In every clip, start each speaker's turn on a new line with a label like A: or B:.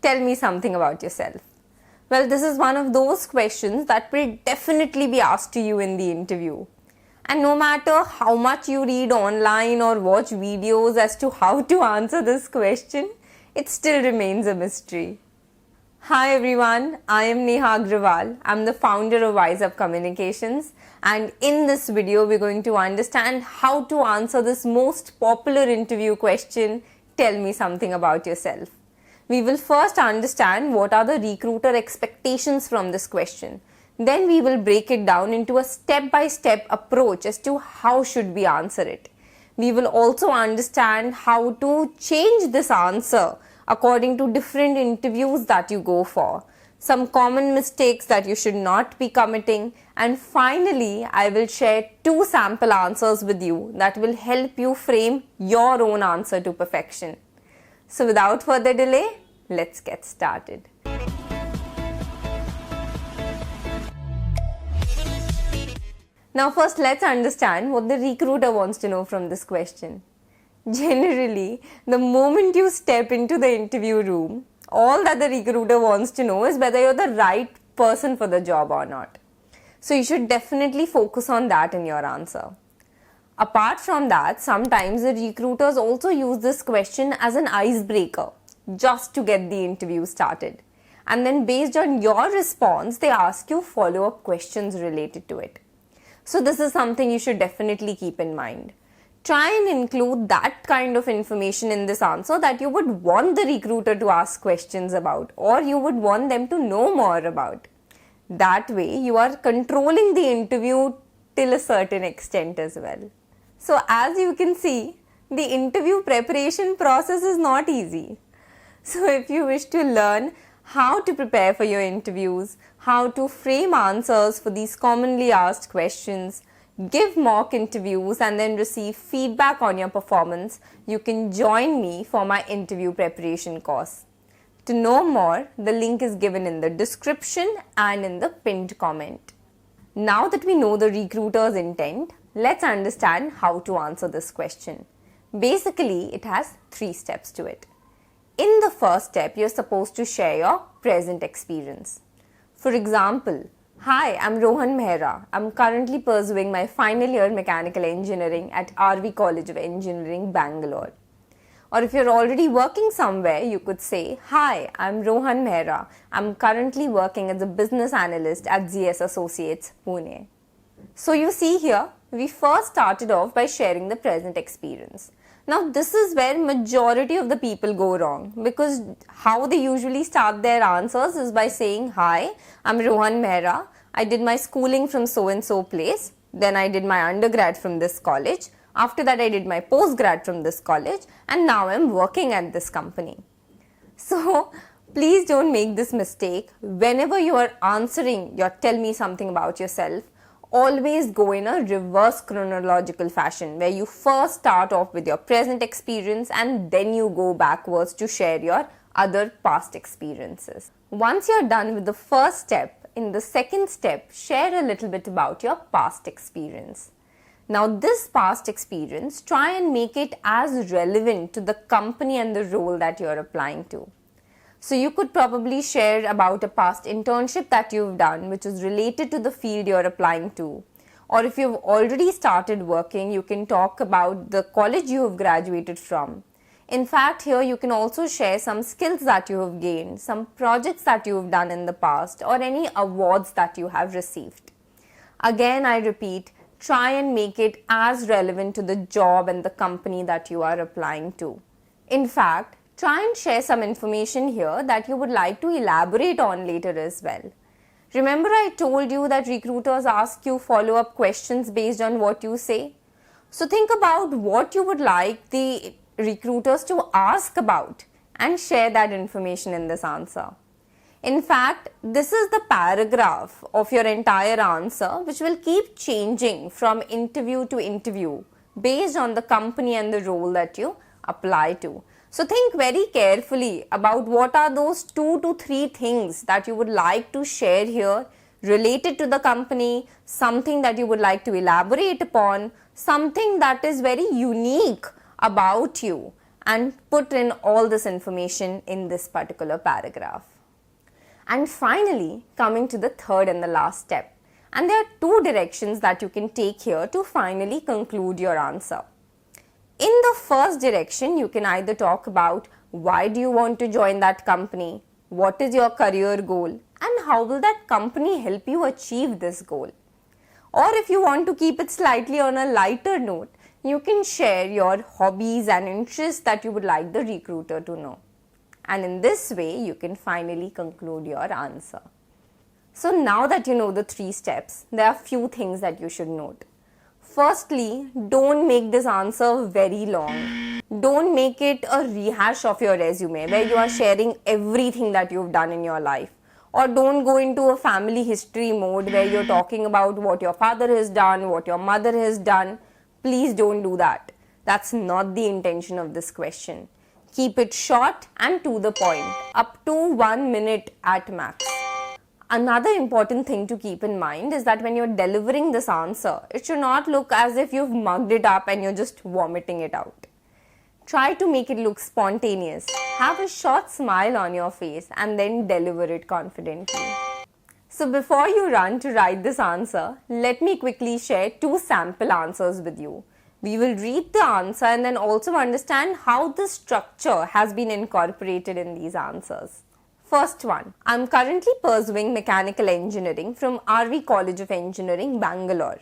A: tell me something about yourself. Well, this is one of those questions that will definitely be asked to you in the interview. And no matter how much you read online or watch videos as to how to answer this question, it still remains a mystery. Hi everyone, I am Neha Agrawal. I'm the founder of WiseUp Communications, and in this video we're going to understand how to answer this most popular interview question, tell me something about yourself. We will first understand what are the recruiter expectations from this question. Then we will break it down into a step-by-step approach as to how should we answer it. We will also understand how to change this answer according to different interviews that you go for, some common mistakes that you should not be committing, and finally I will share 2 sample answers with you that will help you frame your own answer to perfection. So without further delay, let's get started. Now first let's understand what the recruiter wants to know from this question. Generally, the moment you step into the interview room, all that the recruiter wants to know is whether you're the right person for the job or not. So you should definitely focus on that in your answer. Apart from that, sometimes the recruiters also use this question as an icebreaker just to get the interview started. And then based on your response, they ask you follow-up questions related to it. So this is something you should definitely keep in mind. Try and include that kind of information in this answer that you would want the recruiter to ask questions about, or you would want them to know more about. That way you are controlling the interview till a certain extent as well. So as you can see, the interview preparation process is not easy. So if you wish to learn how to prepare for your interviews, how to frame answers for these commonly asked questions, give mock interviews and then receive feedback on your performance, you can join me for my interview preparation course. To know more, the link is given in the description and in the pinned comment. Now that we know the recruiter's intent, let's understand how to answer this question. Basically, it has 3 steps to it. In the first step, you're supposed to share your present experience. For example, hi, I'm Rohan Mehra. I'm currently pursuing my final year mechanical engineering at RV College of Engineering, Bangalore. Or if you're already working somewhere, you could say, hi, I'm Rohan Mehra. I'm currently working as a business analyst at ZS Associates, Pune. So you see here, we first started off by sharing the present experience. Now this is where majority of the people go wrong, because how they usually start their answers is by saying, hi, I'm Rohan Mehra. I did my schooling from so and so place. Then I did my undergrad from this college. After that I did my postgrad from this college, and now I'm working at this company. So please don't make this mistake. Whenever you are answering your tell me something about yourself, always go in a reverse chronological fashion where you first start off with your present experience and then you go backwards to share your other past experiences. Once you're done with the first step, in the second step, share a little bit about your past experience. Now this past experience, try and make it as relevant to the company and the role that you're applying to. So you could probably share about a past internship that you've done which is related to the field you're applying to. Or if you've already started working, you can talk about the college you have graduated from. In fact, here you can also share some skills that you have gained, some projects that you have done in the past, or any awards that you have received. Again, I repeat, try and make it as relevant to the job and the company that you are applying to. In fact, try and share some information here that you would like to elaborate on later as well. Remember I told you that recruiters ask you follow-up questions based on what you say? So think about what you would like the recruiters to ask about and share that information in this answer. In fact, this is the paragraph of your entire answer which will keep changing from interview to interview based on the company and the role that you apply to. So think very carefully about what are those 2 to 3 things that you would like to share here related to the company, something that you would like to elaborate upon, something that is very unique about you, and put in all this information in this particular paragraph. And finally, coming to the third and the last step. And there are two directions that you can take here to finally conclude your answer. In the first direction, you can either talk about why do you want to join that company, what is your career goal, and how will that company help you achieve this goal. Or if you want to keep it slightly on a lighter note, you can share your hobbies and interests that you would like the recruiter to know. And in this way, you can finally conclude your answer. So now that you know the 3 steps, there are few things that you should note. Firstly, don't make this answer very long. Don't make it a rehash of your resume where you are sharing everything that you've done in your life. Or don't go into a family history mode where you're talking about what your father has done, what your mother has done. Please don't do that. That's not the intention of this question. Keep it short and to the point, up to 1 minute at max. Another important thing to keep in mind is that when you're delivering this answer, it should not look as if you've mugged it up and you're just vomiting it out. Try to make it look spontaneous. Have a short smile on your face and then deliver it confidently. So before you run to write this answer, let me quickly share 2 sample answers with you. We will read the answer and then also understand how the structure has been incorporated in these answers. First one, I'm currently pursuing mechanical engineering from RV College of Engineering, Bangalore.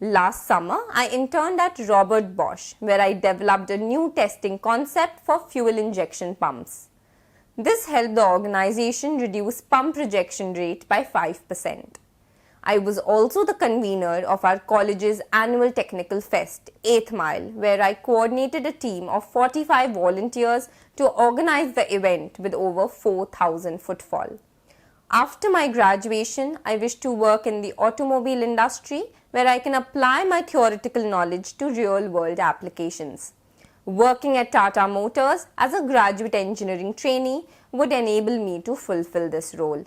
A: Last summer, I interned at Robert Bosch, where I developed a new testing concept for fuel injection pumps. This helped the organization reduce pump rejection rate by 5%. I was also the convener of our college's annual technical fest, 8th Mile, where I coordinated a team of 45 volunteers to organize the event with over 4,000 footfall. After my graduation, I wish to work in the automobile industry where I can apply my theoretical knowledge to real-world applications. Working at Tata Motors as a graduate engineering trainee would enable me to fulfill this role.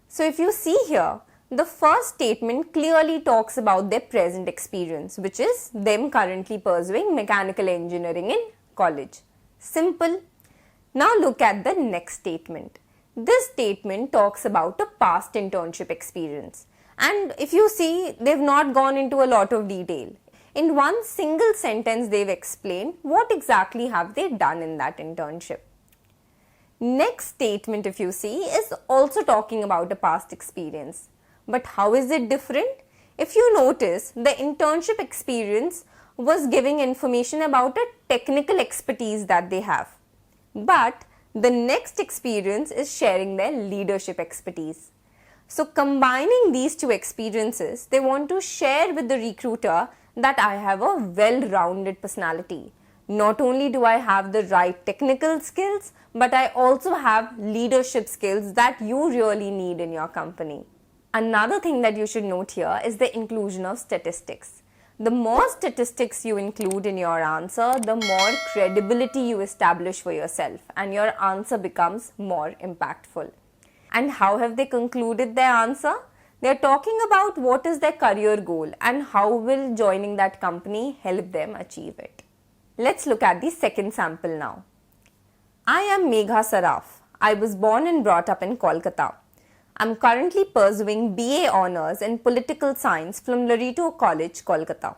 A: So if you see here, the first statement clearly talks about their present experience, which is them currently pursuing mechanical engineering in college. Simple. Now look at the next statement. This statement talks about a past internship experience. And if you see, they've not gone into a lot of detail. In one single sentence, they've explained what exactly have they done in that internship. Next statement, if you see, is also talking about a past experience. But how is it different? If you notice, the internship experience was giving information about a technical expertise that they have. But the next experience is sharing their leadership expertise. So combining these 2 experiences, they want to share with the recruiter that I have a well-rounded personality. Not only do I have the right technical skills, but I also have leadership skills that you really need in your company. Another thing that you should note here is the inclusion of statistics. The more statistics you include in your answer, the more credibility you establish for yourself and your answer becomes more impactful. And how have they concluded their answer? They are talking about what is their career goal and how will joining that company help them achieve it. Let's look at the second sample now. I am Megha Saraf. I was born and brought up in Kolkata. I'm currently pursuing BA Honours in Political Science from Loreto College, Kolkata.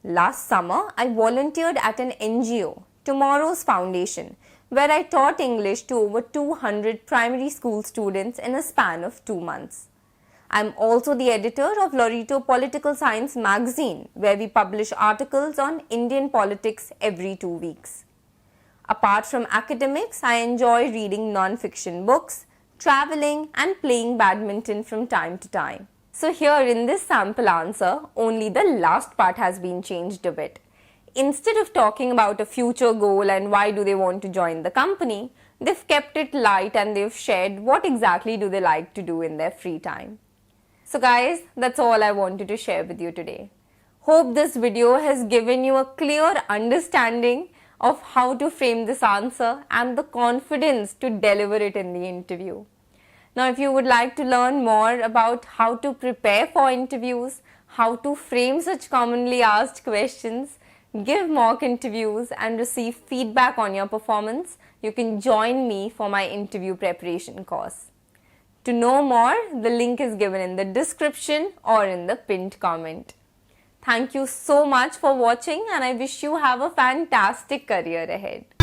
A: Last summer, I volunteered at an NGO, Tomorrow's Foundation, where I taught English to over 200 primary school students in a span of 2 months. I'm also the editor of Loreto Political Science magazine, where we publish articles on Indian politics every 2 weeks. Apart from academics, I enjoy reading non-fiction books, traveling and playing badminton from time to time. So here in this sample answer, only the last part has been changed a bit. Instead of talking about a future goal and why do they want to join the company, they've kept it light and they've shared what exactly do they like to do in their free time. So guys, that's all I wanted to share with you today. Hope this video has given you a clear understanding of how to frame this answer and the confidence to deliver it in the interview. Now, if you would like to learn more about how to prepare for interviews, how to frame such commonly asked questions, give mock interviews, and receive feedback on your performance, you can join me for my interview preparation course. To know more, the link is given in the description or in the pinned comment. Thank you so much for watching, and I wish you have a fantastic career ahead.